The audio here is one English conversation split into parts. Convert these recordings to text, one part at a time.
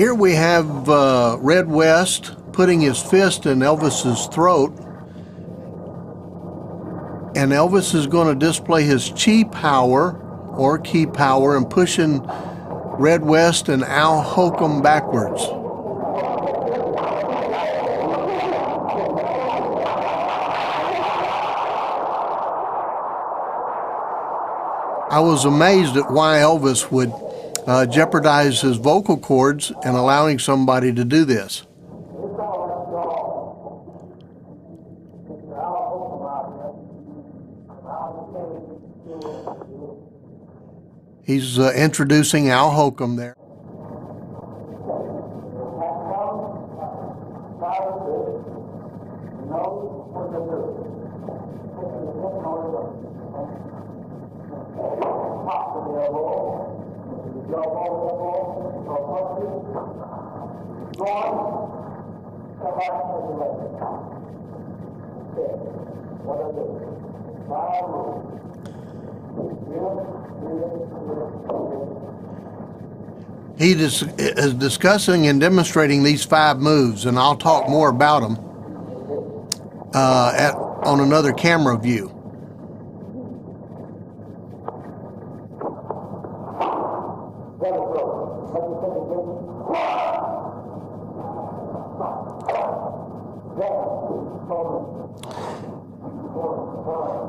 Here we have Red West putting his fist in Elvis's throat, and Elvis is going to display his chi power or key power and pushing Red West and Al Holcomb backwards. I was amazed at why Elvis would jeopardize his vocal cords and allowing somebody to do this. He's introducing Al Holcomb there. He is discussing and demonstrating these 5 moves, and I'll talk more about them on another camera view.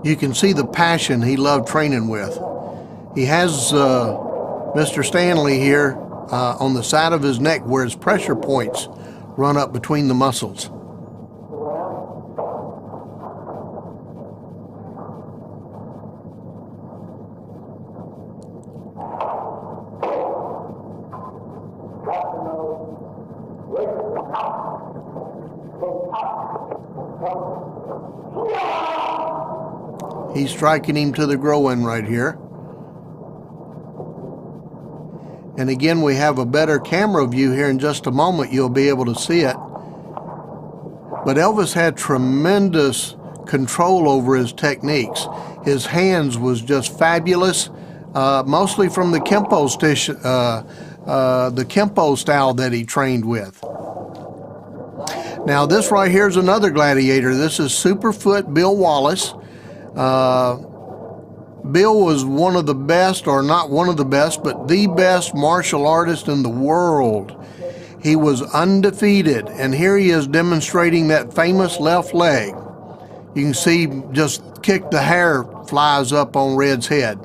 You can see the passion he loved training with. He has Mr. Stanley here on the side of his neck where his pressure points run up between the muscles. He's striking him to the groin right here. And again, we have a better camera view here. In just a moment, you'll be able to see it. But Elvis had tremendous control over his techniques. His hands was just fabulous, mostly from the Kempo style that he trained with. Now, this right here is another gladiator. This is Superfoot Bill Wallace. Bill was one of the best, or not one of the best, but the best martial artist in the world. He was undefeated, and here he is demonstrating that famous left leg. You can see just kick the hair flies up on Red's head.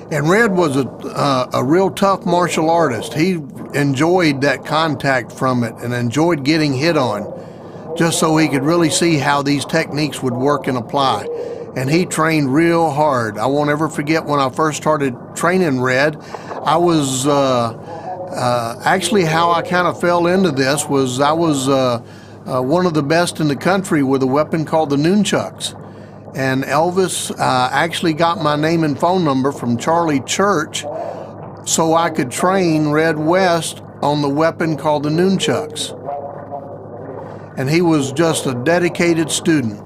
And Red was a real tough martial artist. He enjoyed that contact from it and enjoyed getting hit on, just so he could really see how these techniques would work and apply. And he trained real hard. I won't ever forget when I first started training Red. I was actually, how I kind of fell into this was I was one of the best in the country with a weapon called the nunchucks. And Elvis actually got my name and phone number from Charlie Church so I could train Red West on the weapon called the nunchucks. And he was just a dedicated student.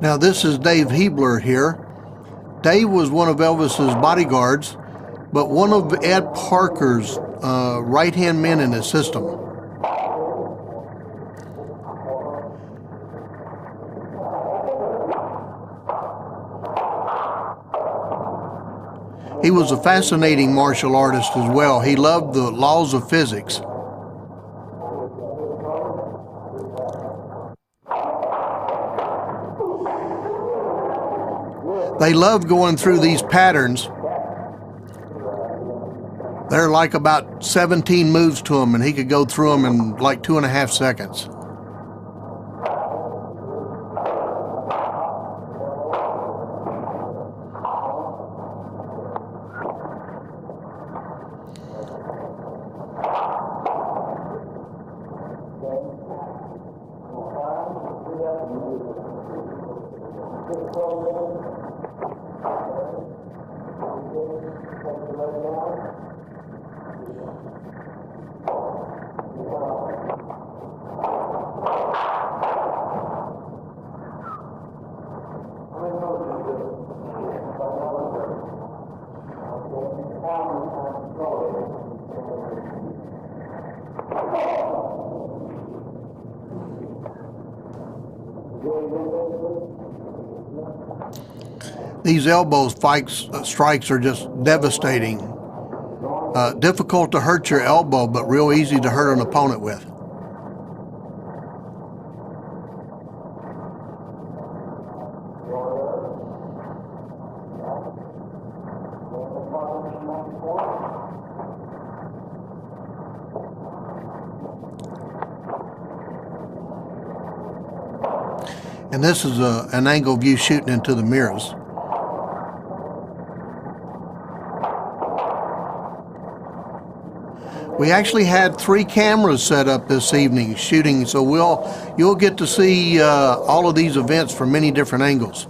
Now this is Dave Hebler here. Dave was one of Elvis's bodyguards, but one of Ed Parker's right-hand men in his system. He was a fascinating martial artist as well. He loved the laws of physics. They love going through these patterns. They're like about 17 moves to him, and he could go through them in like 2.5 seconds. These elbow strikes are just devastating. Difficult to hurt your elbow, but real easy to hurt an opponent with. And this is an angle view shooting into the mirrors. We actually had 3 cameras set up this evening shooting, so you'll get to see all of these events from many different angles.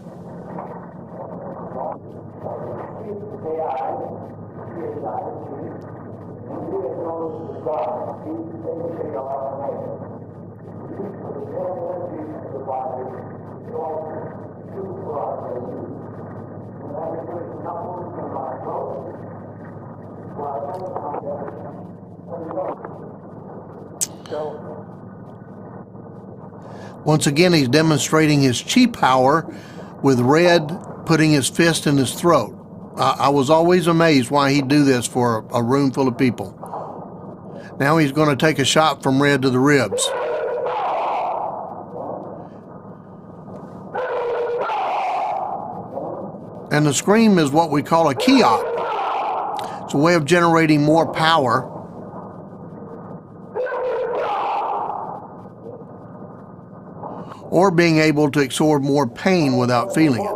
Once again, he's demonstrating his chi power with Red putting his fist in his throat. I was always amazed why he'd do this for a room full of people. Now he's going to take a shot from Red to the ribs. And the scream is what we call a ki-op. It's a way of generating more power. Or being able to absorb more pain without feeling it.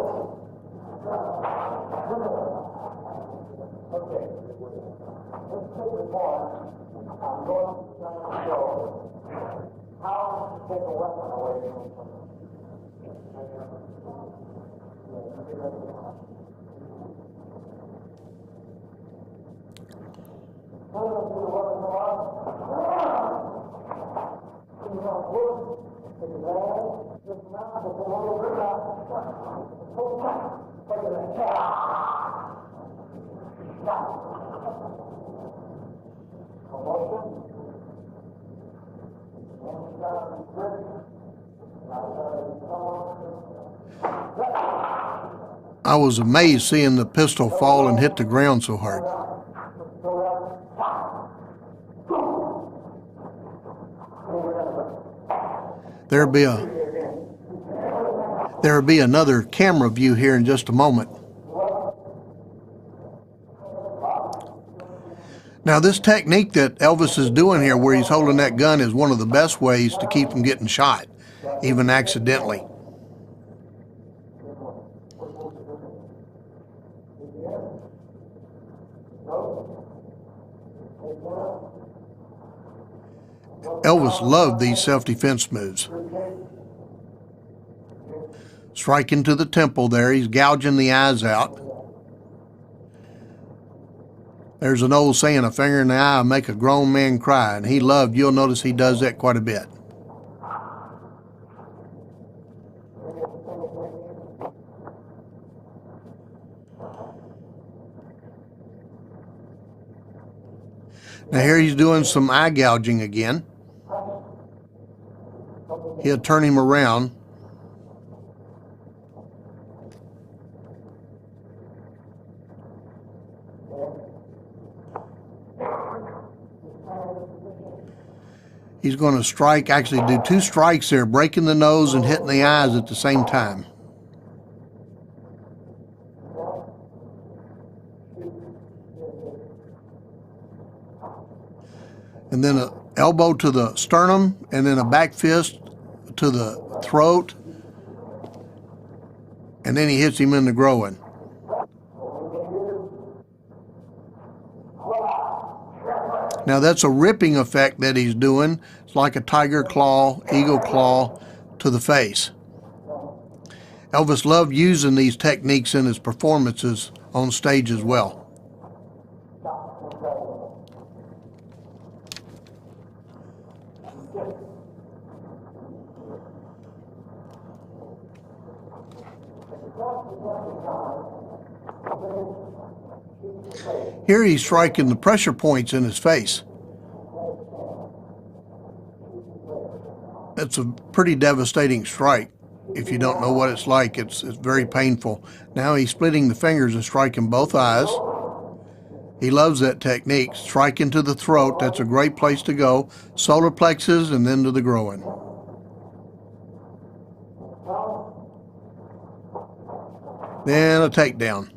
I was amazed seeing the pistol fall and hit the ground so hard. There'll be another camera view here in just a moment. Now, this technique that Elvis is doing here, where he's holding that gun, is one of the best ways to keep from getting shot, even accidentally. Elvis loved these self-defense moves. Striking to the temple there, he's gouging the eyes out. There's an old saying, a finger in the eye will make a grown man cry, and you'll notice he does that quite a bit. Now here he's doing some eye gouging again. He'll turn him around. He's going to strike, actually do 2 strikes there, breaking the nose and hitting the eyes at the same time. And then an elbow to the sternum, and then a back fist to the throat, and then he hits him in the groin. Now that's a ripping effect that he's doing. It's like a tiger claw, eagle claw to the face. Elvis loved using these techniques in his performances on stage as well. Here he's striking the pressure points in his face. It's a pretty devastating strike. If you don't know what it's like, it's very painful. Now he's splitting the fingers and striking both eyes. He loves that technique. Striking to the throat, that's a great place to go. Solar plexus and then to the groin. Then a takedown.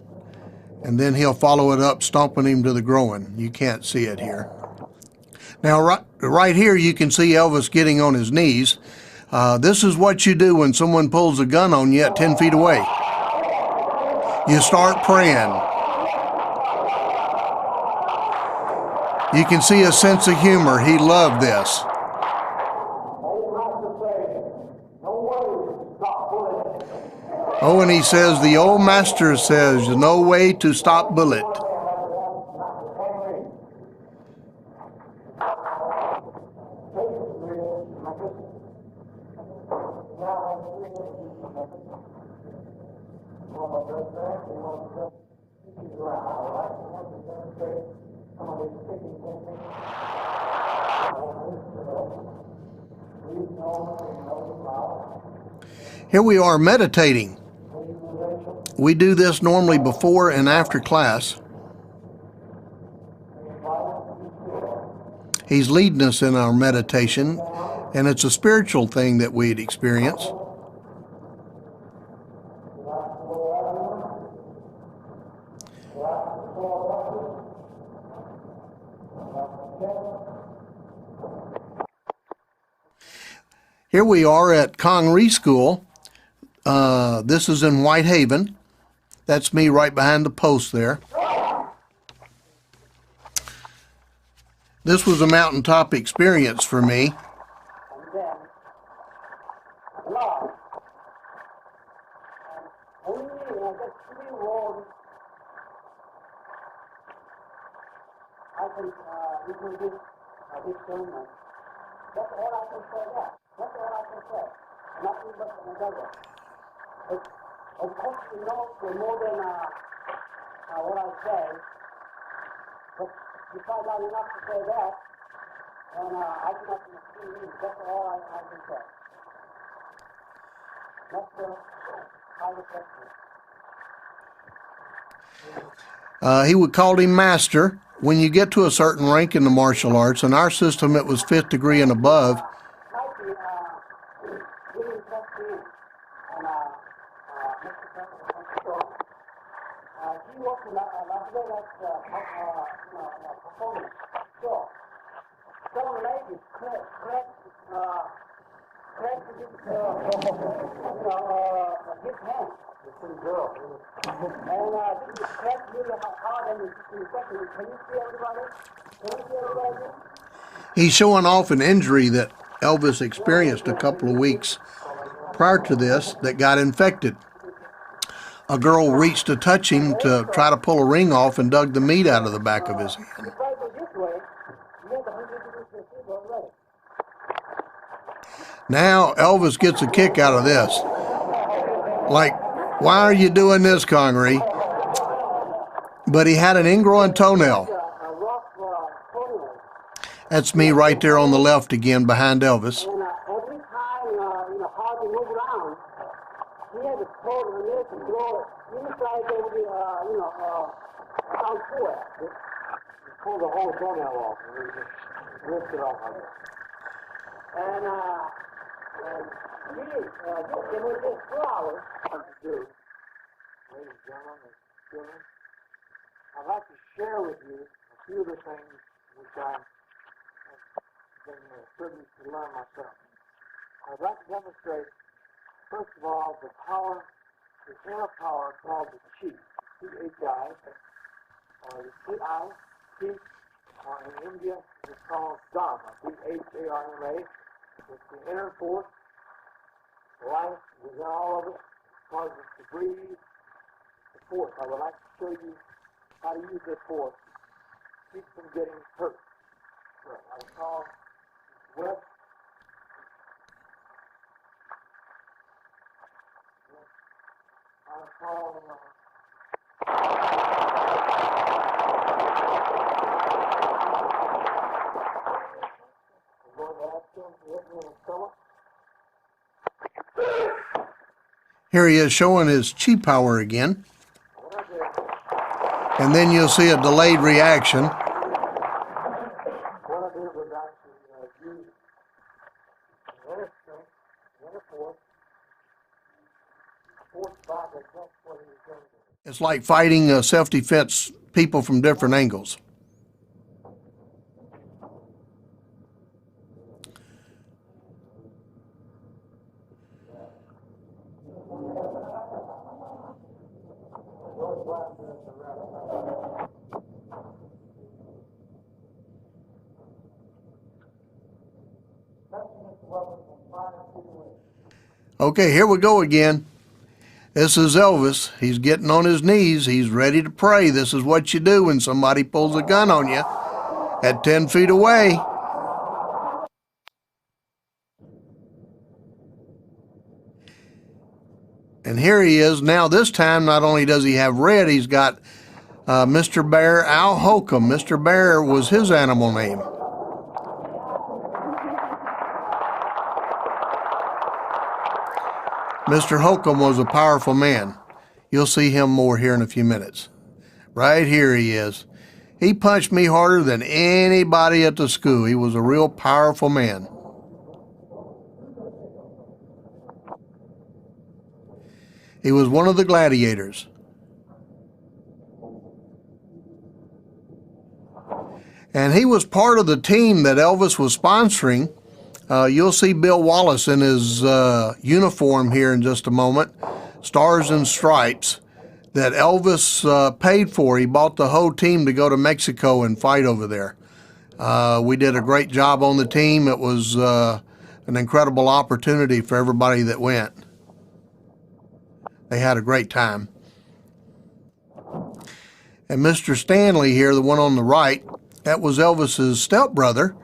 And then he'll follow it up, stomping him to the groin. You can't see it here. Now, right here, you can see Elvis getting on his knees. This is what you do when someone pulls a gun on you at 10 feet away. You start praying. You can see a sense of humor. He loved this. Oh, and he says, the old master says, no way to stop bullet. Here we are meditating. We do this normally before and after class. He's leading us in our meditation, and it's a spiritual thing that we'd experience. Here we are at Congree School. This is in Whitehaven. That's me right behind the post there. This was a mountaintop experience for me. That's all I can say there. That's all I can say. Nothing but another. Of course, you know more than what I say. But you find out enough to say that, and I do not see you. That's all I can say. That's how the question. He would call him master. When you get to a certain rank in the martial arts, in our system it was 5th degree and above. He's showing off an injury that Elvis experienced a couple of weeks prior to this that got infected. A girl reached to touch him to try to pull a ring off and dug the meat out of the back of his hand. Now Elvis gets a kick out of this. Like, why are you doing this, Connery? But he had an ingrown toenail. That's me right there on the left again behind Elvis. And every time, how to move around, he had to pull the near to blow it inside over the, down to it. Pull the whole toenail off and we just lift it off of it. And it was just 2 hours. What to do, ladies and gentlemen, I'd like to share with you a few of the things which I've been privileged to learn myself. I'd like to demonstrate, first of all, the power, the inner power called the chi, C-H-I, or the C-I, or in India, it's called Dharma, D-H-A-R-M-A. It's the inner force, life within all of us, causes us to breathe. The force, I would like to show you how to use this force to keep from getting hurt. So I would call web. I would call Here he is showing his chi power again. And then you'll see a delayed reaction. What I did was actually use the inner strength, the inner force back against what he was going to do. It's like fighting self-defense people from different angles. Okay, here we go again. This is Elvis. He's getting on his knees. He's ready to pray. This is what you do when somebody pulls a gun on you at 10 feet away. And here he is. Now this time, not only does he have red, he's got Mr. Bear, Al Holcomb. Mr. Bear was his animal name. Mr. Holcomb was a powerful man. You'll see him more here in a few minutes. Right here he is. He punched me harder than anybody at the school. He was a real powerful man. He was one of the gladiators. And he was part of the team that Elvis was sponsoring. You'll see Bill Wallace in his uniform here in just a moment. Stars and Stripes that Elvis paid for. He bought the whole team to go to Mexico and fight over there. We did a great job on the team. It was an incredible opportunity for everybody that went. They had a great time. And Mr. Stanley here, the one on the right, that was Elvis's stepbrother.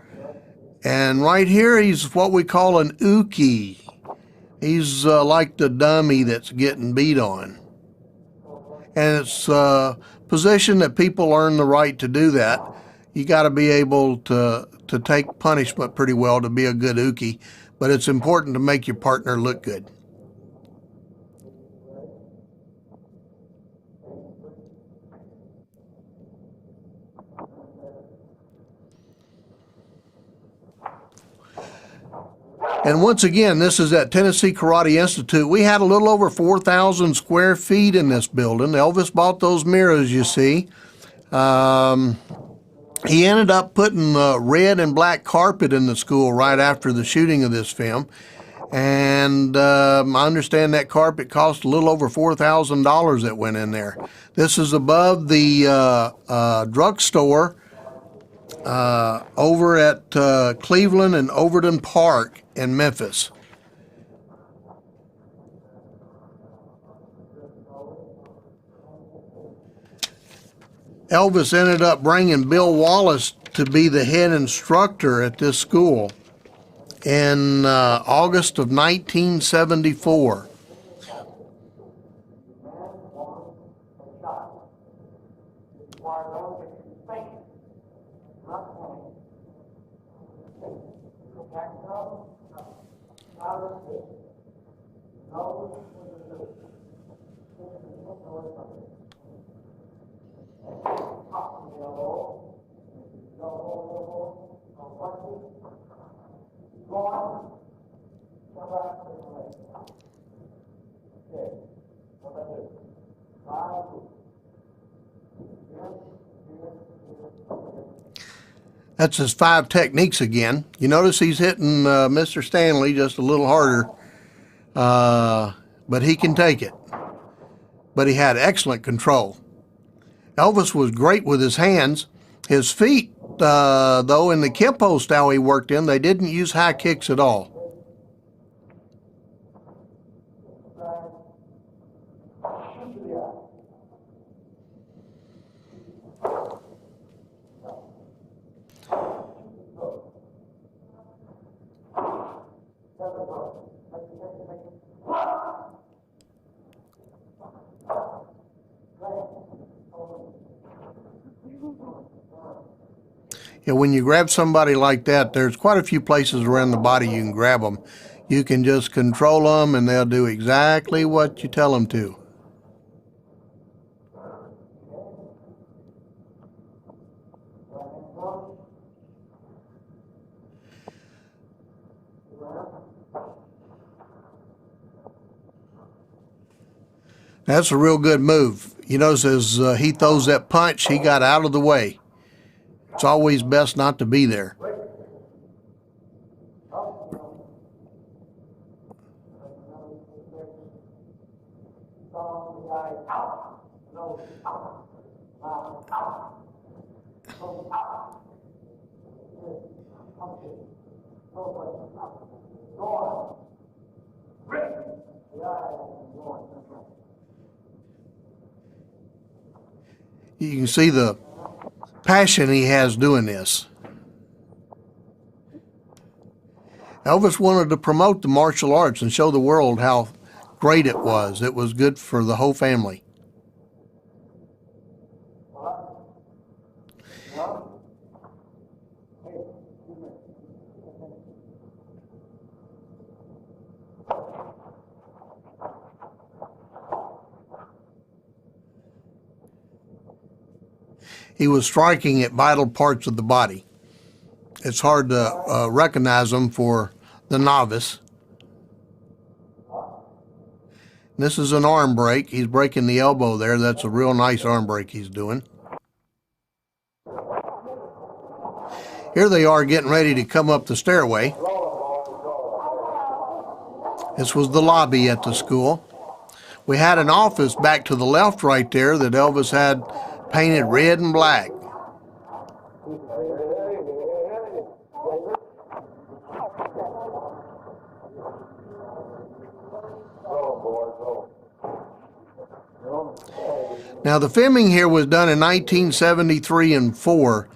And right here, he's what we call an uke. He's like the dummy that's getting beat on. And it's a position that people earn the right to do that. You got to be able to take punishment pretty well to be a good uke. But it's important to make your partner look good. And once again, this is at Tennessee Karate Institute. We had a little over 4,000 square feet in this building. Elvis bought those mirrors, you see. He ended up putting red and black carpet in the school right after the shooting of this film. And I understand that carpet cost a little over $4,000 that went in there. This is above the drugstore over at Cleveland and Overton Park in Memphis. Elvis ended up bringing Bill Wallace to be the head instructor at this school in August of 1974. That's his 5 techniques again. You notice he's hitting Mr. Stanley just a little harder, but he can take it. But he had excellent control. Elvis was great with his hands. His feet, though, in the Kempo style he worked in, they didn't use high kicks at all. Yeah, when you grab somebody like that, there's quite a few places around the body you can grab them. You can just control them, and they'll do exactly what you tell them to. That's a real good move. You notice as he throws that punch, he got out of the way. It's always best not to be there. You can see the passion he has doing this. Elvis wanted to promote the martial arts and show the world how great it was. It was good for the whole family. He was striking at vital parts of the body. It's hard to recognize them for the novice. This is an arm break. He's breaking the elbow there. That's a real nice arm break he's doing. Here they are getting ready to come up the stairway. This was the lobby at the school. We had an office back to the left right there that Elvis had painted red and black. Now the filming here was done in 1973 and 4.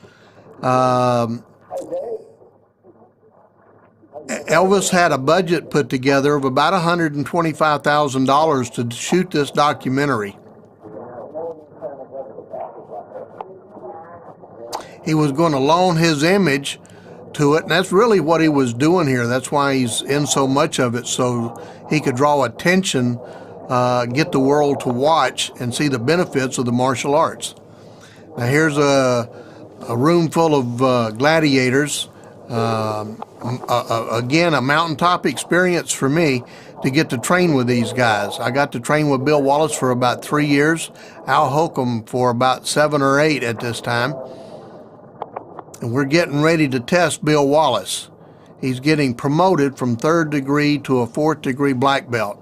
Elvis had a budget put together of about $125,000 to shoot this documentary. He was going to loan his image to it, and that's really what he was doing here. That's why he's in so much of it, so he could draw attention, get the world to watch and see the benefits of the martial arts. Now here's a room full of gladiators. Again, a mountaintop experience for me to get to train with these guys. I got to train with Bill Wallace for about 3 years, Al Holcomb for about 7 or 8 at this time. And we're getting ready to test Bill Wallace. He's getting promoted from 3rd degree to a 4th degree black belt.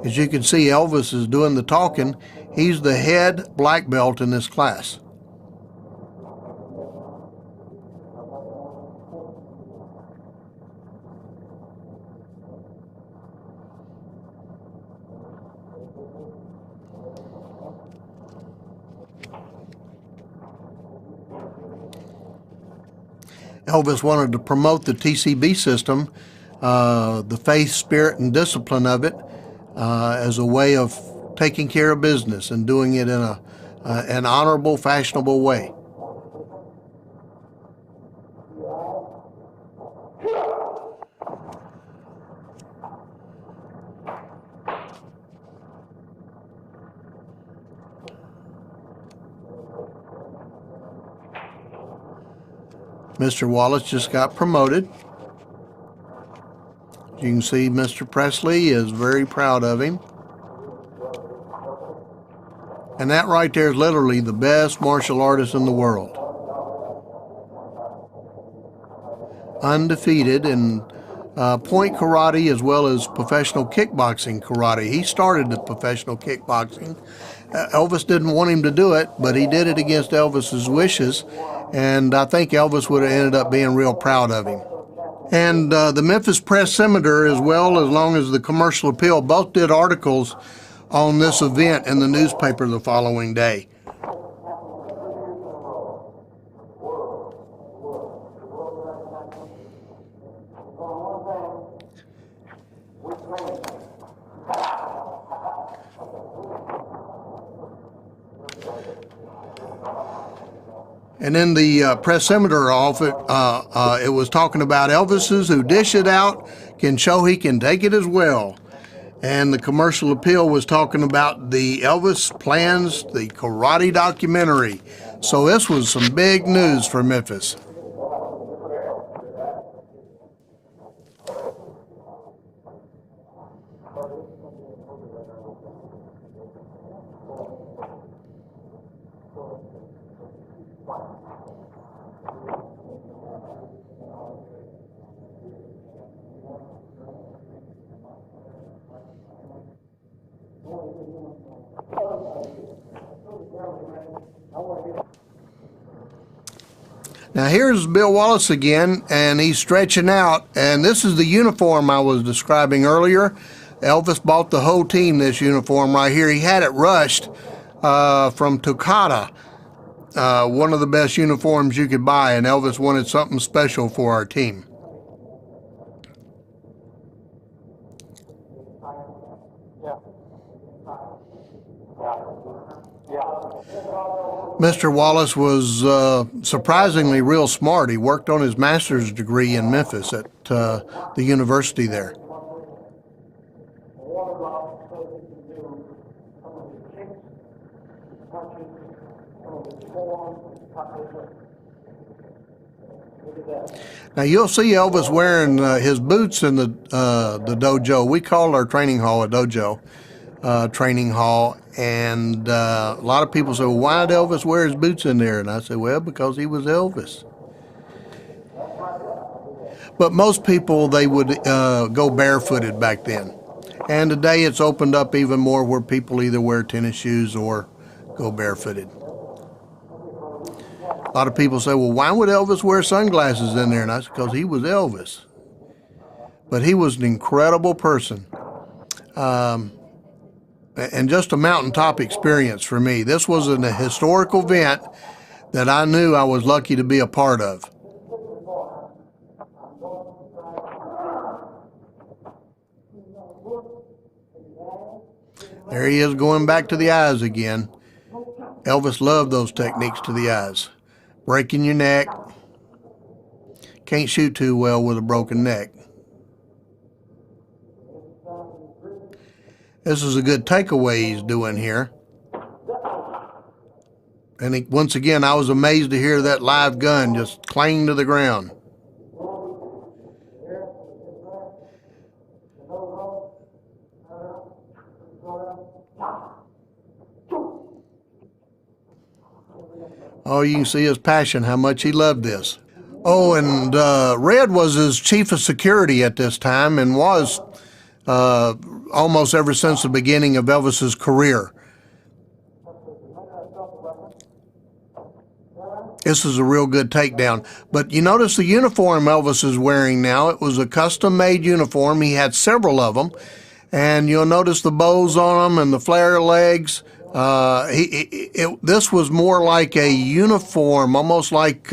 As you can see, Elvis is doing the talking. He's the head black belt in this class. Elvis wanted to promote the TCB system, the faith, spirit, and discipline of it, as a way of taking care of business and doing it in an honorable, fashionable way. Mr. Wallace just got promoted. You can see Mr. Presley is very proud of him. And that right there is literally the best martial artist in the world. Undefeated in point karate as well as professional kickboxing karate. He started the professional kickboxing. Elvis didn't want him to do it, but he did it against Elvis's wishes, and I think Elvis would have ended up being real proud of him. And the Memphis Press-Scimitar, as well as long as the Commercial Appeal, both did articles on this event in the newspaper the following day. And in the Press-Scimitar office, it was talking about Elvis's who dish it out can show he can take it as well. And the Commercial Appeal was talking about the Elvis Plans, the karate documentary. So this was some big news for Memphis. Now here's Bill Wallace again, and he's stretching out, and this is the uniform I was describing earlier. Elvis bought the whole team this uniform right here. He had it rushed from Tokata, one of the best uniforms you could buy, and Elvis wanted something special for our team. Mr. Wallace was surprisingly real smart. He worked on his master's degree in Memphis at the university there. Now you'll see Elvis wearing his boots in the dojo. We call our training hall a dojo. Training hall, and a lot of people say, well, why did Elvis wear his boots in there? And I said, well, because he was Elvis. But most people, they would go barefooted back then. And today it's opened up even more where people either wear tennis shoes or go barefooted. A lot of people say, well, why would Elvis wear sunglasses in there? And I said, because he was Elvis. But he was an incredible person. And just a mountaintop experience for me. This was a historical event that I knew I was lucky to be a part of. There he is going back to the eyes again. Elvis loved those techniques to the eyes. Breaking your neck. Can't shoot too well with a broken neck. This is a good takeaway he's doing here. And once again, I was amazed to hear that live gun just clang to the ground. Oh, you can see his passion, how much he loved this. Oh, and Red was his chief of security at this time and was almost ever since the beginning of Elvis's career. This is a real good takedown. But you notice the uniform Elvis is wearing now. It was a custom-made uniform. He had several of them. And you'll notice the bows on them and the flare legs. This was more like a uniform, almost like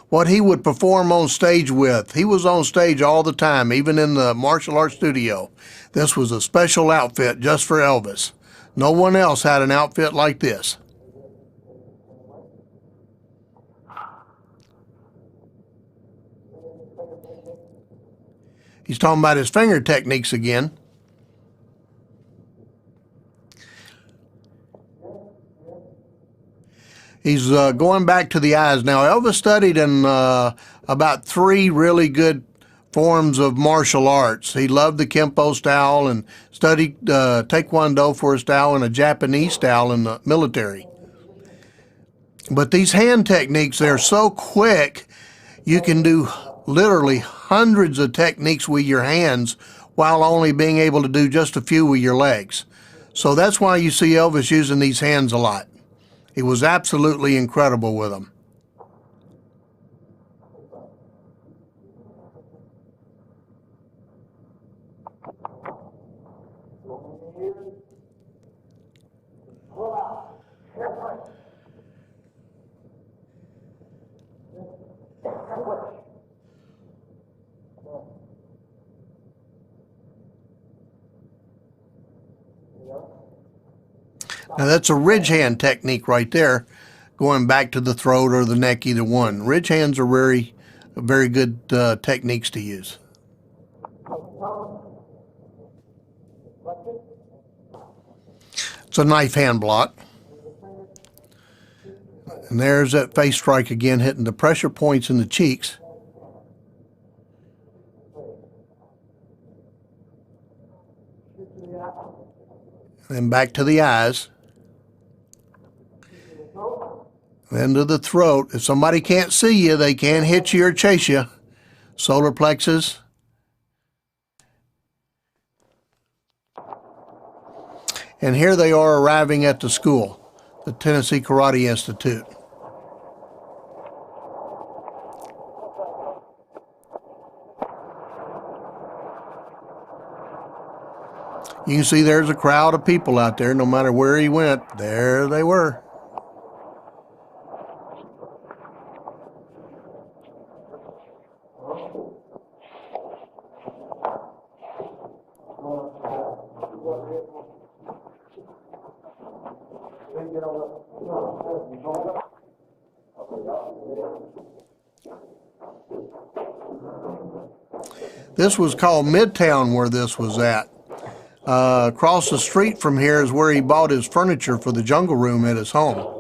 what he would perform on stage with. He was on stage all the time, even in the martial arts studio. This was a special outfit just for Elvis. No one else had an outfit like this. He's talking about his finger techniques again. He's going back to the eyes now. Elvis studied in about 3 really good forms of martial arts. He loved the Kempo style and studied Taekwondo for a style and a Japanese style in the military. But these hand techniques, they're so quick, you can do literally hundreds of techniques with your hands while only being able to do just a few with your legs. So that's why you see Elvis using these hands a lot. He was absolutely incredible with them. Now that's a ridge hand technique right there, going back to the throat or the neck, either one. Ridge hands are very good techniques to use. It's a knife hand block. And there's that face strike again, hitting the pressure points in the cheeks. And then back to the eyes. Then to the throat. If somebody can't see you, they can hit you or chase you. Solar plexus. And here they are arriving at the school, the Tennessee Karate Institute. You can see there's a crowd of people out there. No matter where he went, there they were. This was called Midtown, where this was at. Across the street from here is where he bought his furniture for the jungle room at his home.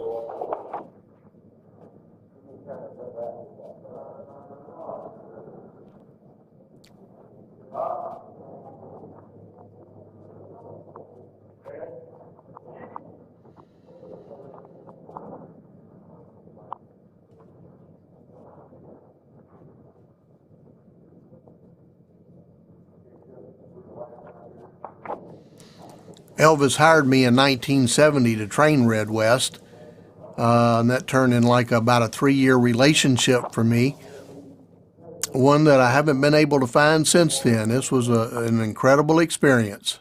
Elvis hired me in 1970 to train Red West, and that turned in like about a 3-year relationship for me, one that I haven't been able to find since then. This was an incredible experience.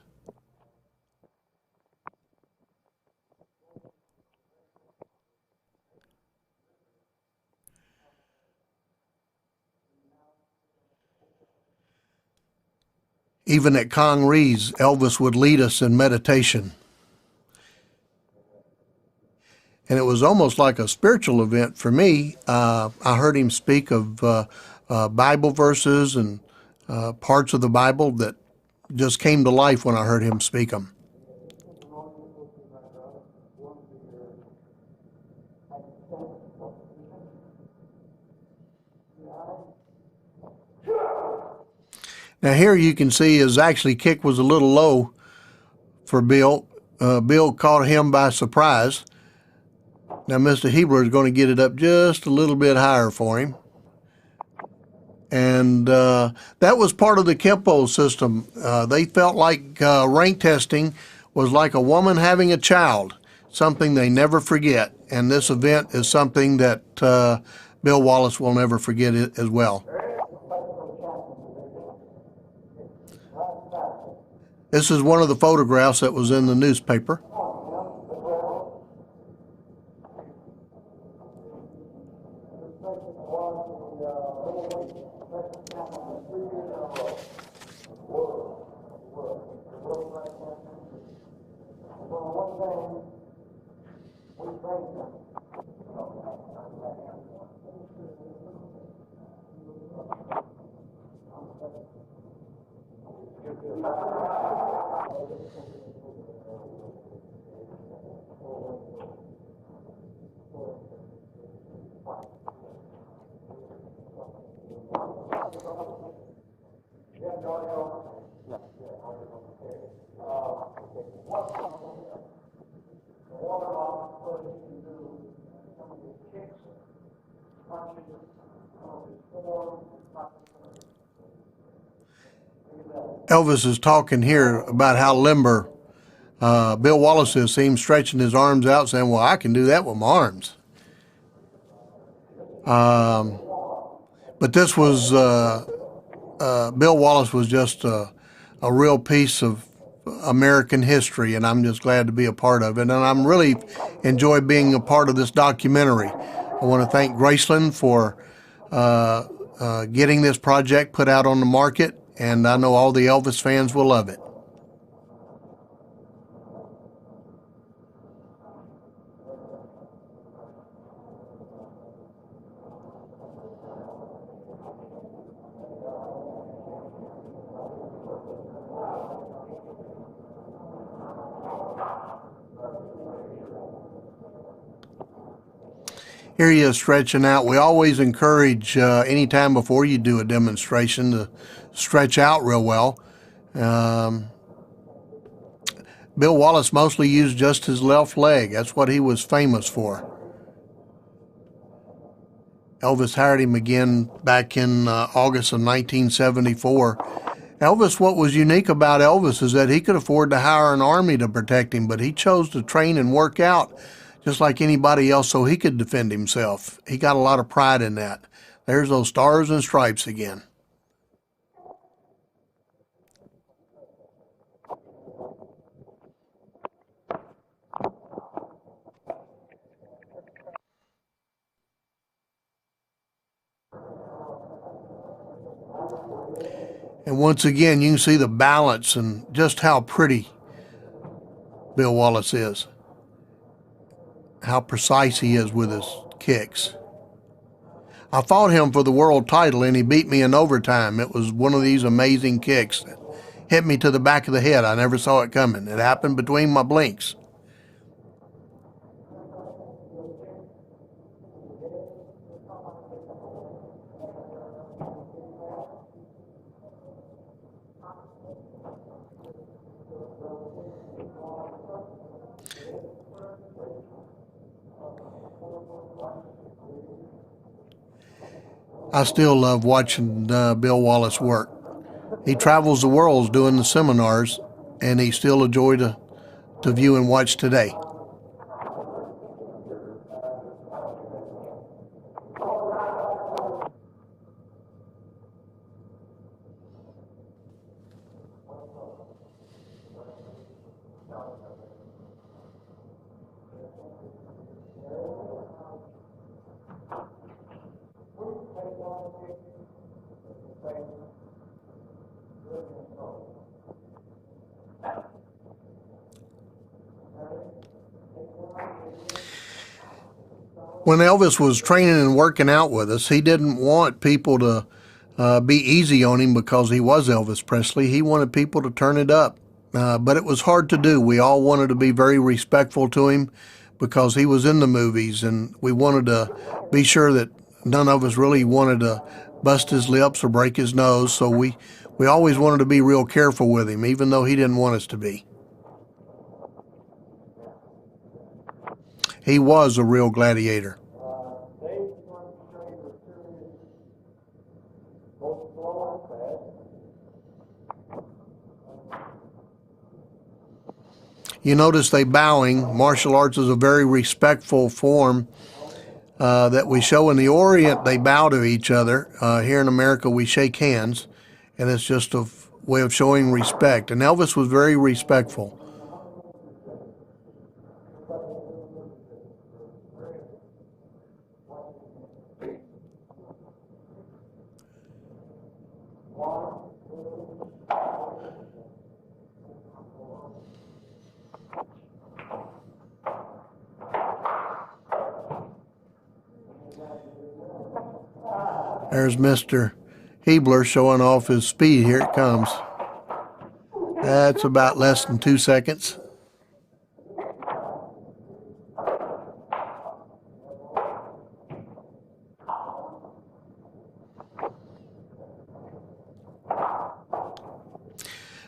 Even at Kong Ree's, Elvis would lead us in meditation. And it was almost like a spiritual event for me. I heard him speak of Bible verses and parts of the Bible that just came to life when I heard him speak them. Now here you can see his actually kick was a little low for Bill. Bill caught him by surprise. Now Mr. Hebler is going to get it up just a little bit higher for him. And that was part of the Kempo system. They felt like rank testing was like a woman having a child, something they never forget. And this event is something that Bill Wallace will never forget it as well. This is one of the photographs that was in the newspaper. Elvis is talking here about how limber Bill Wallace is. See him stretching his arms out, saying, "Well, I can do that with my arms." But this was Bill Wallace was just a real piece of American history, and I'm just glad to be a part of it. And I'm really enjoy being a part of this documentary. I want to thank Graceland for getting this project put out on the market, and I know all the Elvis fans will love it. Here he is stretching out. We always encourage anytime before you do a demonstration to stretch out real well. Bill Wallace mostly used just his left leg. That's what he was famous for. Elvis hired him again back in August of 1974. Elvis, what was unique about Elvis is that he could afford to hire an army to protect him, but he chose to train and work out just like anybody else so he could defend himself. He got a lot of pride in that. There's those stars and stripes again. And once again, you can see the balance and just how pretty Bill Wallace is. How precise he is with his kicks. I fought him for the world title and he beat me in overtime. It was one of these amazing kicks that hit me to the back of the head. I never saw it coming. It happened between my blinks. I still love watching Bill Wallace work. He travels the world doing the seminars, and he's still a joy to view and watch today. When Elvis was training and working out with us, he didn't want people to be easy on him because he was Elvis Presley. He wanted people to turn it up, but it was hard to do. We all wanted to be very respectful to him because he was in the movies, and we wanted to be sure that none of us really wanted to bust his lips or break his nose, so we always wanted to be real careful with him, even though he didn't want us to be. He was a real gladiator. You notice they bowing. Martial arts is a very respectful form that we show. In the Orient, they bow to each other. Here in America, we shake hands, and it's just a way of showing respect. And Elvis was very respectful. There's Mr. Hebler showing off his speed. Here it comes. That's about less than 2 seconds.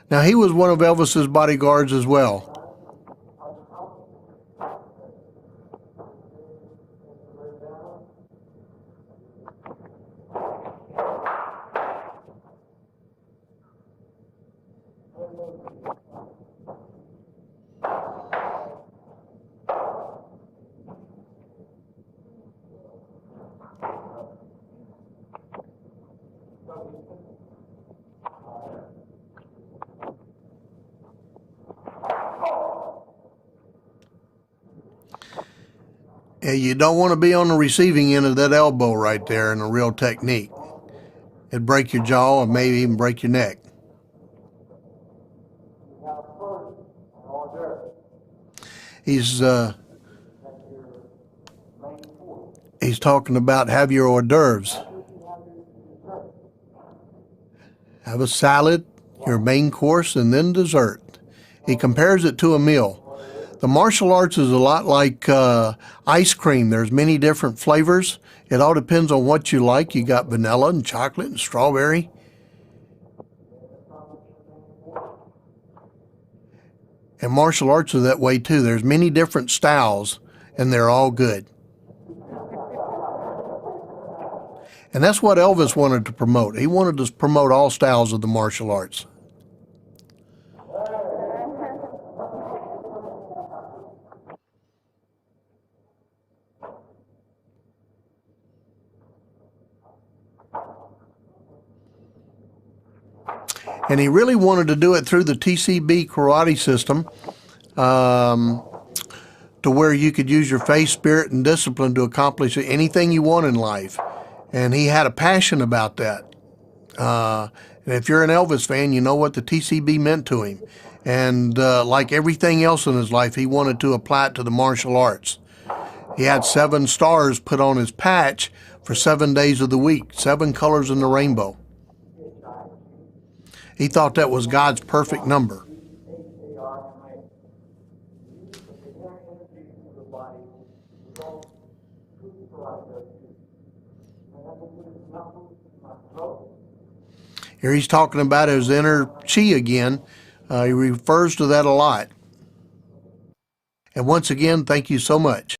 Now, he was one of Elvis's bodyguards as well. Yeah, you don't want to be on the receiving end of that elbow right there in a real technique. It'd break your jaw or maybe even break your neck. He's talking about have your hors d'oeuvres. Have a salad, your main course, and then dessert. He compares it to a meal. The martial arts is a lot like ice cream. There's many different flavors. It all depends on what you like. You got vanilla and chocolate and strawberry. And martial arts are that way too. There's many different styles, and they're all good. And that's what Elvis wanted to promote. He wanted to promote all styles of the martial arts. And he really wanted to do it through the TCB karate system, to where you could use your faith, spirit, and discipline to accomplish anything you want in life. And he had a passion about that. And if you're an Elvis fan, you know what the TCB meant to him. And like everything else in his life, he wanted to apply it to the martial arts. He had 7 stars put on his patch for 7 days of the week, 7 colors in the rainbow. He thought that was God's perfect number. Here he's talking about his inner chi again. He refers to that a lot. And once again, thank you so much.